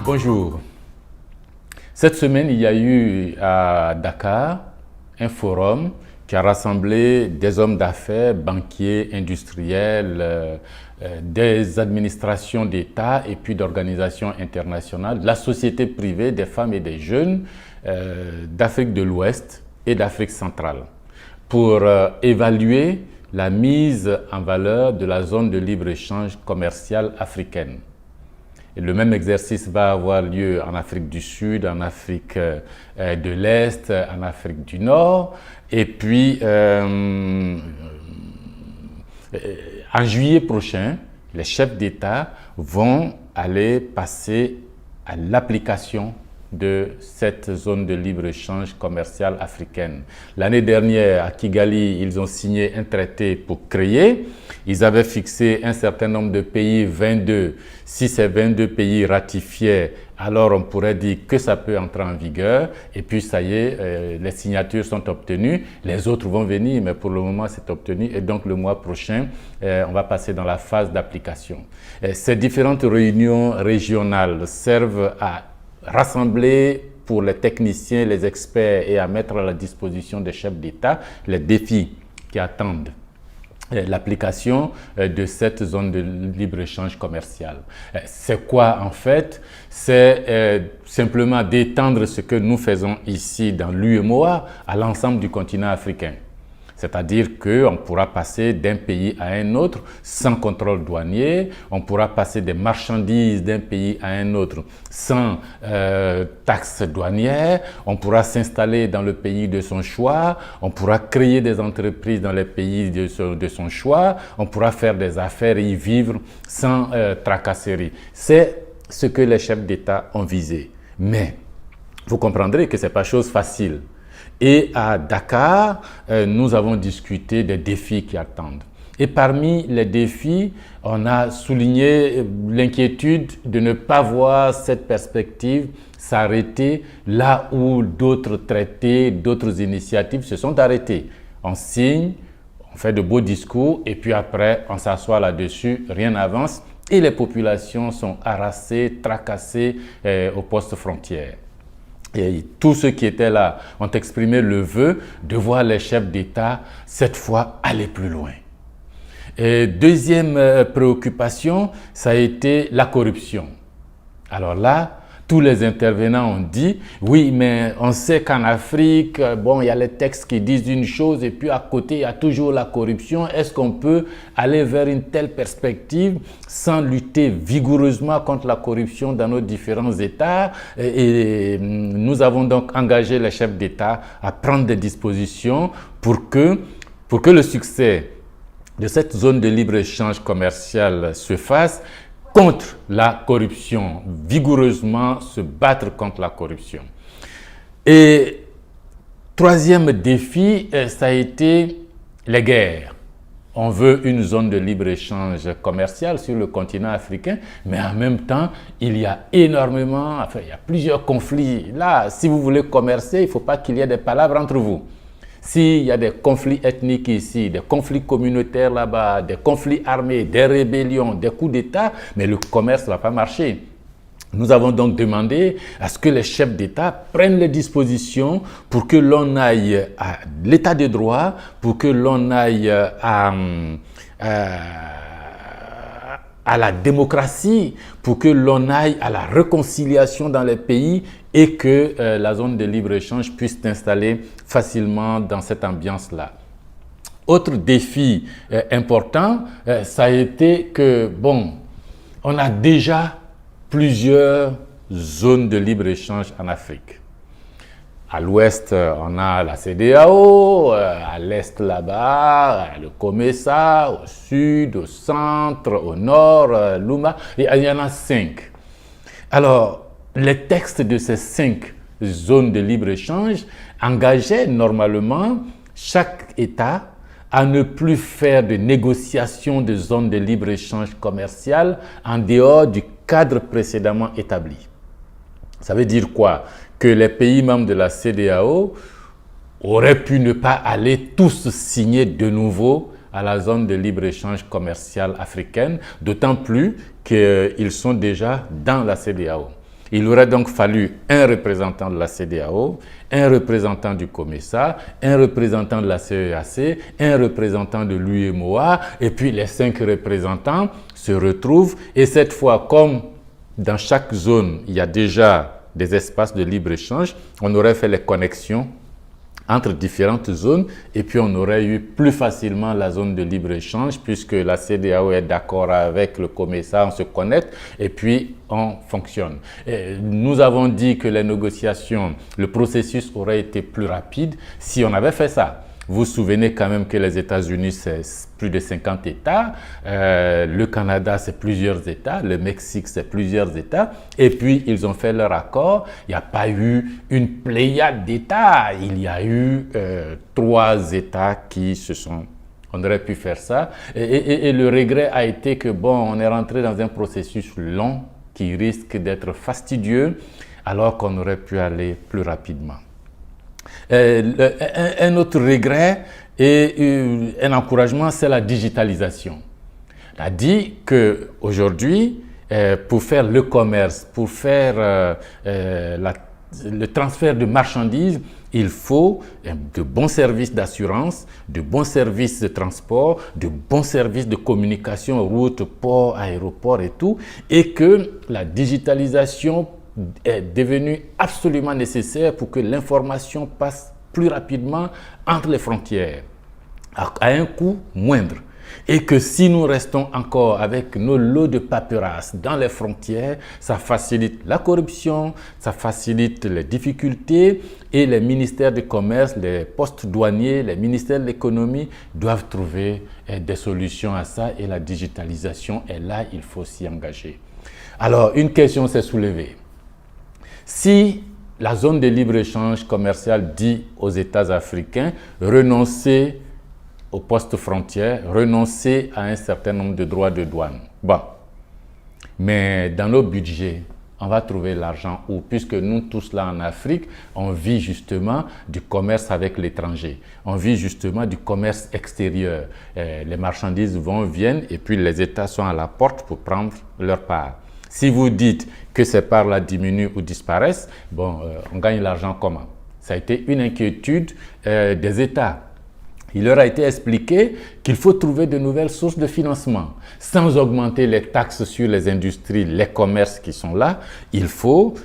Bonjour. Cette semaine, il y a eu à Dakar un forum qui a rassemblé des hommes d'affaires, banquiers, industriels, des administrations d'État et puis d'organisations internationales, de la société privée, des femmes et des jeunes d'Afrique de l'Ouest et d'Afrique centrale pour évaluer la mise en valeur de la zone de libre-échange commerciale africaine. Et le même exercice va avoir lieu en Afrique du Sud, en Afrique de l'Est, en Afrique du Nord. Et puis, en juillet prochain, les chefs d'État vont aller passer à l'application de cette zone de libre-échange commerciale africaine. L'année dernière, à Kigali, ils ont signé un traité pour créer. Ils avaient fixé un certain nombre de pays, 22. Si ces 22 pays ratifiaient, alors on pourrait dire que ça peut entrer en vigueur. Et puis ça y est, les signatures sont obtenues. Les autres vont venir, mais pour le moment, c'est obtenu. Et donc le mois prochain, on va passer dans la phase d'application. Ces différentes réunions régionales servent à rassembler pour les techniciens, les experts et à mettre à la disposition des chefs d'État les défis qui attendent l'application de cette zone de libre-échange commercial. C'est quoi en fait? C'est simplement d'étendre ce que nous faisons ici dans l'UEMOA à l'ensemble du continent africain. C'est-à-dire qu'on pourra passer d'un pays à un autre sans contrôle douanier, on pourra passer des marchandises d'un pays à un autre sans taxes douanières, on pourra s'installer dans le pays de son choix, on pourra créer des entreprises dans les pays de son choix, on pourra faire des affaires et y vivre sans tracasserie. C'est ce que les chefs d'État ont visé. Mais vous comprendrez que ce n'est pas chose facile. Et à Dakar, nous avons discuté des défis qui attendent. Et parmi les défis, on a souligné l'inquiétude de ne pas voir cette perspective s'arrêter là où d'autres traités, d'autres initiatives se sont arrêtées. On signe, on fait de beaux discours et puis après, on s'assoit là-dessus, rien n'avance et les populations sont harassées, tracassées aux postes frontières. Et tous ceux qui étaient là ont exprimé le vœu de voir les chefs d'État, cette fois, aller plus loin. Et deuxième préoccupation, ça a été la corruption. Alors là, tous les intervenants ont dit, oui, mais on sait qu'en Afrique, bon, il y a les textes qui disent une chose et puis à côté, il y a toujours la corruption. Est-ce qu'on peut aller vers une telle perspective sans lutter vigoureusement contre la corruption dans nos différents États? Et nous avons donc engagé les chefs d'État à prendre des dispositions pour que le succès de cette zone de libre-échange commercial se fasse contre la corruption, vigoureusement se battre contre la corruption. Et troisième défi, ça a été les guerres. On veut une zone de libre-échange commercial sur le continent africain, mais en même temps, il y a énormément, enfin, il y a plusieurs conflits. Là, si vous voulez commercer, il ne faut pas qu'il y ait des palabres entre vous. S'il y a des conflits ethniques ici, des conflits communautaires là-bas, des conflits armés, des rébellions, des coups d'État, mais le commerce ne va pas marcher. Nous avons donc demandé à ce que les chefs d'État prennent les dispositions pour que l'on aille à l'état de droit, pour que l'on aille à la démocratie, pour que l'on aille à la réconciliation dans les pays et que la zone de libre-échange puisse s'installer facilement dans cette ambiance-là. Autre défi important, ça a été que, bon, on a déjà plusieurs zones de libre-échange en Afrique. À l'ouest, on a la CEDEAO, à l'est là-bas, le COMESA, au sud, au centre, au nord, l'UMA, il y en a 5. Alors, les textes de ces 5 zones de libre-échange engageaient normalement chaque État à ne plus faire de négociations de zones de libre-échange commercial en dehors du cadre précédemment établi. Ça veut dire quoi? Que les pays membres de la CEDEAO auraient pu ne pas aller tous signer de nouveau à la zone de libre-échange commercial africaine, d'autant plus qu'ils sont déjà dans la CEDEAO. Il aurait donc fallu un représentant de la CEDEAO, un représentant du COMESA, un représentant de la CEEAC, un représentant de l'UEMOA, et puis les 5 représentants se retrouvent. Et cette fois, comme dans chaque zone, il y a déjà des espaces de libre-échange, on aurait fait les connexions entre différentes zones et puis on aurait eu plus facilement la zone de libre-échange puisque la CEDEAO est d'accord avec le COMESA, on se connecte et puis on fonctionne. Et nous avons dit que les négociations, le processus aurait été plus rapide si on avait fait ça. Vous vous souvenez quand même que les États-Unis, c'est plus de 50 États, le Canada, c'est plusieurs États, le Mexique, c'est plusieurs États, et puis ils ont fait leur accord. Il n'y a pas eu une pléiade d'États, il y a eu 3 États qui se sont... On aurait pu faire ça, et le regret a été que, bon, on est rentré dans un processus long qui risque d'être fastidieux, alors qu'on aurait pu aller plus rapidement. Un autre regret et un encouragement, c'est la digitalisation. On a dit qu'aujourd'hui, pour faire le commerce, pour faire le transfert de marchandises, il faut de bons services d'assurance, de bons services de transport, de bons services de communication, route, port, aéroport et tout, et que la digitalisation est devenu absolument nécessaire pour que l'information passe plus rapidement entre les frontières, à un coût moindre. Et que si nous restons encore avec nos lots de paperasse dans les frontières, ça facilite la corruption, ça facilite les difficultés et les ministères du commerce, les postes douaniers, les ministères de l'économie doivent trouver des solutions à ça et la digitalisation est là, il faut s'y engager. Alors, une question s'est soulevée. Si la zone de libre-échange commercial dit aux États africains renoncer aux postes frontières, renoncer à un certain nombre de droits de douane. Bon, mais dans nos budgets, on va trouver l'argent où? Puisque nous tous là en Afrique, on vit justement du commerce avec l'étranger. On vit justement du commerce extérieur. Les marchandises viennent et puis les États sont à la porte pour prendre leur part. Si vous dites que ces parts-là diminuent ou disparaissent, bon, on gagne l'argent comment? Ça a été une inquiétude des États. Il leur a été expliqué qu'il faut trouver de nouvelles sources de financement. Sans augmenter les taxes sur les industries, les commerces qui sont là, il faut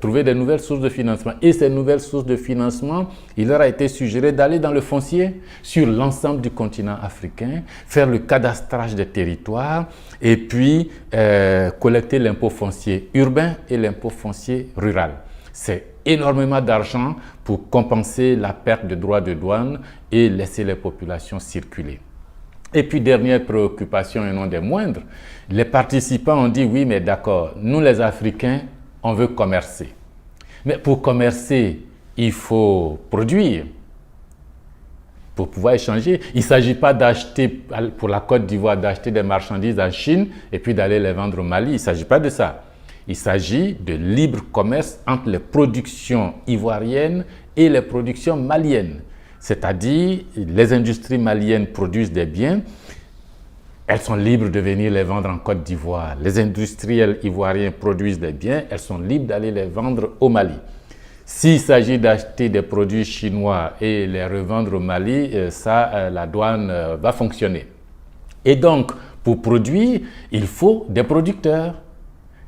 trouver de nouvelles sources de financement. Et ces nouvelles sources de financement, il leur a été suggéré d'aller dans le foncier sur l'ensemble du continent africain, faire le cadastrage des territoires et puis collecter l'impôt foncier urbain et l'impôt foncier rural. C'est énormément d'argent pour compenser la perte de droits de douane et laisser les populations circuler. Et puis, dernière préoccupation et non des moindres, les participants ont dit oui, mais d'accord, nous les Africains, on veut commercer. Mais pour commercer, il faut produire pour pouvoir échanger. Il ne s'agit pas d'acheter, pour la Côte d'Ivoire, d'acheter des marchandises en Chine et puis d'aller les vendre au Mali. Il ne s'agit pas de ça. Il s'agit de libre commerce entre les productions ivoiriennes et les productions maliennes. C'est-à-dire, les industries maliennes produisent des biens, elles sont libres de venir les vendre en Côte d'Ivoire. Les industriels ivoiriens produisent des biens, elles sont libres d'aller les vendre au Mali. S'il s'agit d'acheter des produits chinois et les revendre au Mali, la douane va fonctionner. Et donc, pour produire, il faut des producteurs.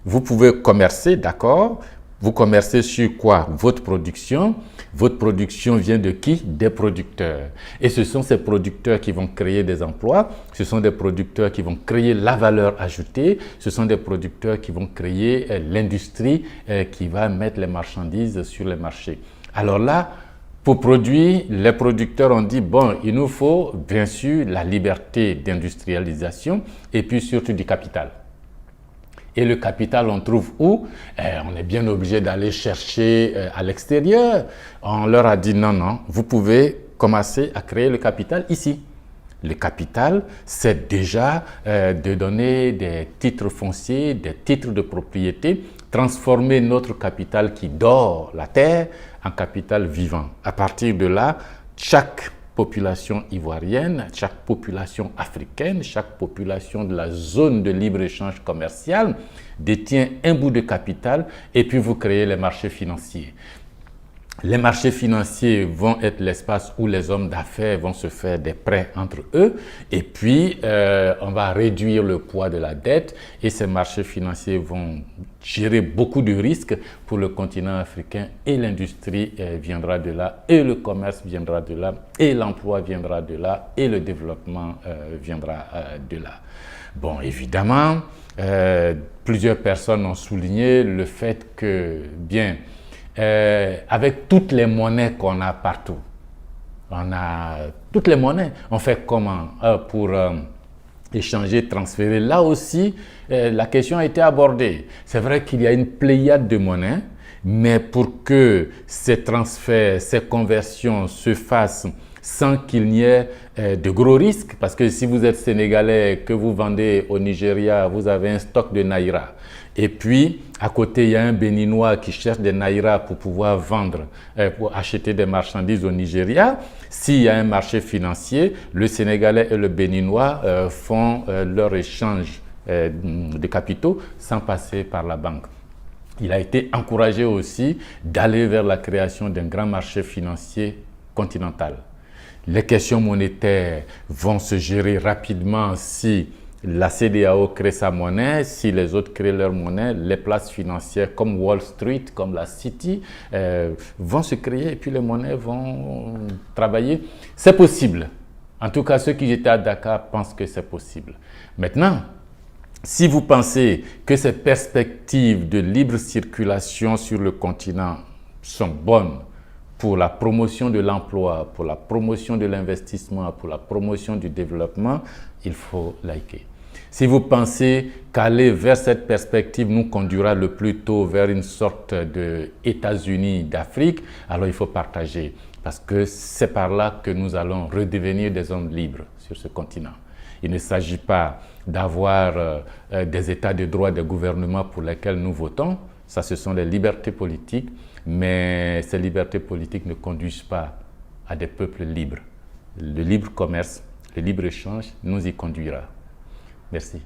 Vous pouvez commercer, d'accord? Vous commercez sur quoi? Votre production. Votre production vient de qui? Des producteurs. Et ce sont ces producteurs qui vont créer des emplois. Ce sont des producteurs qui vont créer la valeur ajoutée. Ce sont des producteurs qui vont créer l'industrie qui va mettre les marchandises sur les marchés. Alors là, pour produire, les producteurs ont dit, bon, il nous faut bien sûr la liberté d'industrialisation et puis surtout du capital. Et le capital, on trouve où? On est bien obligé d'aller chercher à l'extérieur. On leur a dit non, non, vous pouvez commencer à créer le capital ici. Le capital, c'est déjà de donner des titres fonciers, des titres de propriété, transformer notre capital qui dort la terre en capital vivant. À partir de là, chaque population ivoirienne, chaque population africaine, chaque population de la zone de libre-échange commercial détient un bout de capital et puis vous créez les marchés financiers. Les marchés financiers vont être l'espace où les hommes d'affaires vont se faire des prêts entre eux et puis on va réduire le poids de la dette et ces marchés financiers vont gérer beaucoup de risques pour le continent africain et l'industrie viendra de là et le commerce viendra de là et l'emploi viendra de là et le développement viendra de là. Bon, évidemment, plusieurs personnes ont souligné le fait que, bien, avec toutes les monnaies qu'on a partout, on a toutes les monnaies, on fait comment pour échanger, transférer? Là aussi, la question a été abordée. C'est vrai qu'il y a une pléiade de monnaies, mais pour que ces transferts, ces conversions se fassent sans qu'il n'y ait de gros risques, parce que si vous êtes sénégalais, que vous vendez au Nigeria, vous avez un stock de naira. Et puis, à côté, il y a un béninois qui cherche des naira pour pouvoir vendre, pour acheter des marchandises au Nigeria. S'il y a un marché financier, le Sénégalais et le Béninois font leur échange de capitaux sans passer par la banque. Il a été encouragé aussi d'aller vers la création d'un grand marché financier continental. Les questions monétaires vont se gérer rapidement si la CEDEAO crée sa monnaie, si les autres créent leur monnaie, les places financières comme Wall Street, comme la City, vont se créer et puis les monnaies vont travailler. C'est possible. En tout cas, ceux qui étaient à Dakar pensent que c'est possible. Maintenant, si vous pensez que ces perspectives de libre circulation sur le continent sont bonnes pour la promotion de l'emploi, pour la promotion de l'investissement, pour la promotion du développement, il faut liker. Si vous pensez qu'aller vers cette perspective nous conduira le plus tôt vers une sorte d'États-Unis d'Afrique, alors il faut partager. Parce que c'est par là que nous allons redevenir des hommes libres sur ce continent. Il ne s'agit pas d'avoir des états de droit des gouvernements pour lesquels nous votons. Ça, ce sont les libertés politiques. Mais ces libertés politiques ne conduisent pas à des peuples libres. Le libre commerce, le libre échange nous y conduira. Merci.